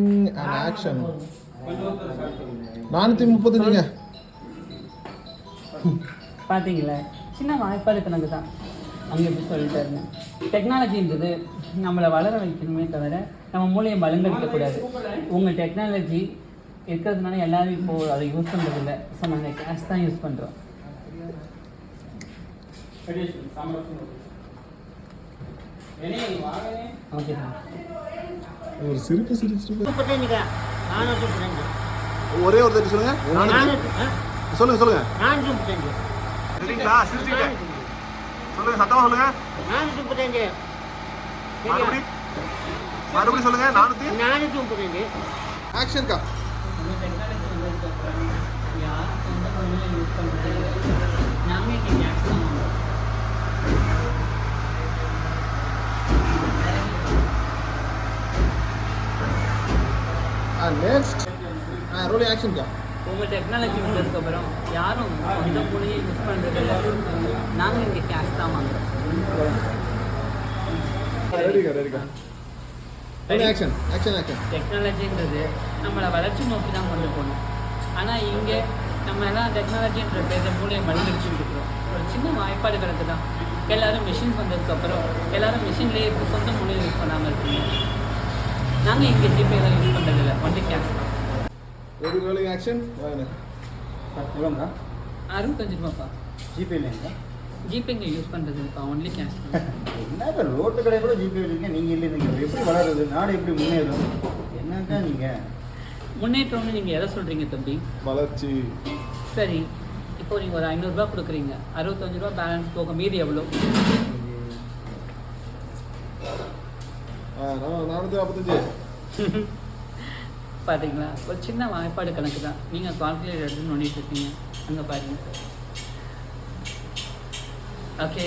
and action 435ங்க. பார்த்தீங்களா, சின்ன வாய்ப்பாடு கணக்கு தான். அங்கே எப்படி சொல்லிட்டாருங்க, டெக்னாலஜின்றது நம்மளை வளர வைக்கணுமே தவிர நம்ம மூளையை மழுங்கடிக்கக்கூடாது. உங்கள் டெக்னாலஜி இருக்கிறதுனால எல்லோரும் இப்போது அதை யூஸ் பண்ணுறதில்ல. ஸோ நாங்கள் கேஷ் தான் யூஸ் பண்ணுறோம். Okay sir. ஒரு சிரிப்பு ஒரே ஒரு தட்டி சொல்லுங்க. சொல்லுங்க சொல்லுங்க. சரிங்களா? சிரிச்சிங்க. சொல்லுங்க, சத்தமா சொல்லுங்க. 435. மறுபடியும் சொல்லுங்க. 435. ஆக்ஷன் கா. நெக்ஸ்ட் ரோலிங் ஆக்ஷன் கா. உங்கள் டெக்னாலஜி வந்ததுக்கப்புறம் யாரும் சொந்த மொழியை யூஸ் பண்ணுறதில்ல. நாங்கள் இங்கே கேஷ் தான் வாங்குறோம். டெக்னாலஜின்றது நம்மளை வளர்ச்சி நோக்கி தான் கொண்டு போகணும். ஆனால் இங்கே நம்ம எல்லாம் டெக்னாலஜின்ற பேரை மூலையை மழுங்கடிச்சுட்டு இருக்கிறோம். ஒரு சின்ன வாய்ப்பாடு கிடக்கு தான். எல்லோரும் மிஷின் வந்ததுக்கப்புறம் எல்லோரும் மிஷின்லேயே இப்போ சொந்த மொழியை யூஸ் பண்ணாமல் இருக்கீங்க. நாங்கள் இங்கே ஜிபே தான் யூஸ் பண்ணுறதில்ல, ஒன்லி கேஷ் தான். எவ்வளோங்க? 65 ரூபாப்பா. ஜிபே இல்லைங்களா? ஜிபே இங்கே யூஸ் பண்ணுறதுப்பா, ஒன்லி கேஷ் தான். என்ன ரோட்டு கடை கூட ஜிபே இருக்கீங்க, நீங்கள் இல்லை. நீங்கள் எப்படி வளருது, நாடு எப்படி முன்னேறும்? என்னக்கா நீங்கள் முன்னேற்றம்னு நீங்கள் எதை சொல்கிறீங்க தம்பி? வளர்ச்சி. சரி, இப்போ நீங்கள் ஒரு 500 ரூபா கொடுக்குறீங்க, 65 ரூபா பேலன்ஸ் போக மீதி எவ்வளோ? 445. பார்த்தீங்களா, ஒரு சின்ன வாய்ப்பாடு கணக்கு தான். நீங்கள் கால்குலேட்டர் எடுத்து நோண்டிட்டு இருக்கீங்க. அங்கே பாருங்க. ஓகே,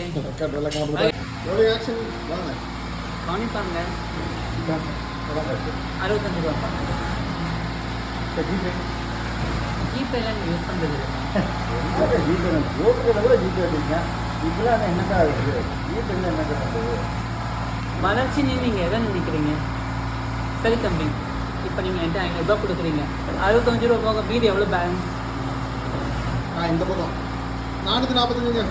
கவனிப்பாங்க. 65 ரூபாப்பா. ஜிபே ஜிபேலாம் நீங்கள் யூஸ் பண்ணுறது இல்லை. ஜிபே ரோட்டு கடை கூட ஜிபே வச்சுருக்கீங்க. இப்பெல்லாம் என்னக்கா இருக்குது? ஜிபேல என்னக்கா பண்ணுறது? வளர்ச்சின்னு நீங்கள் எதை நினைக்கிறீங்க? சரி தம்பி, இப்போ நீங்கள் என்கிட்ட 500 ரூபா கொடுக்குறீங்க, 65 ரூபா போக மீதி எவ்வளோ பேலன்ஸ்? இந்த பக்கம் 445.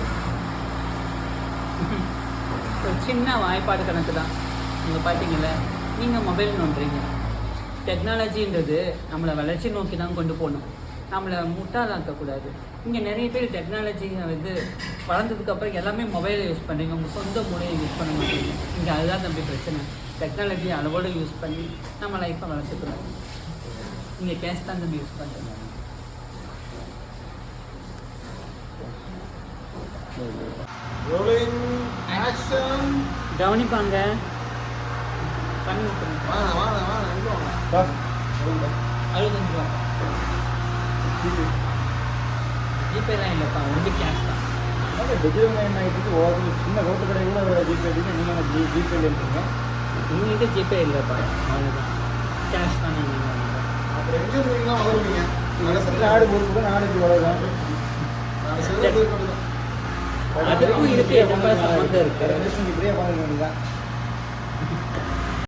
ஒரு சின்ன வாய்ப்பாடு கணக்கு தான். நீங்கள் பார்த்தீங்கல்ல, நீங்கள் மொபைல் நோண்டுறீங்க. டெக்னாலஜின்றது நம்மளை வளர்ச்சி நோக்கி தான் கொண்டு போகணும், நம்மளை முட்டாளாக்கக்கூடாது. இங்கே நிறைய பேர் டெக்னாலஜி வளர்ந்ததுக்கப்புறம் எல்லாமே மொபைலை யூஸ் பண்ணுறீங்க, உங்கள் சொந்த மூலையை யூஸ் பண்ண மாட்டீங்க. இங்கே அதுதான் தம்பி பிரச்சனை. டெக்னாலஜி அளவோடு யூஸ் பண்ணி நம்ம லைஃப்பை வளர்த்துக்கணும். இங்கே கேஷ் தான் தம்பி யூஸ் பண்ணுறோம். கவனிப்பாங்க. பண்ணி விட்டுருங்க. 65 ரூபா. ஜிபேலாம் இல்லைப்பா, ஒன்லி கேஷ் தான். டிஜிட்டல் மைண்ட் ஆகிட்டு ஓரளவு சின்ன ரோட்டு கடை கூட ஜிபே எடுத்து நீங்கள் ஜிபே இருக்கீங்க. உங்கள்கிட்ட ஜிபே இல்லைப்பா, அவ்வளோதான். கேஷ் தான். அப்புறம் எங்கே போனீங்கன்னா வளருவீங்க. நாடு பொறுப்பு நாடு இப்படி வளரும். அதுக்கும் இருக்கு, ரொம்ப சம்மந்தம் இருக்குது. இப்படியே பார்க்க வேண்டியதான்.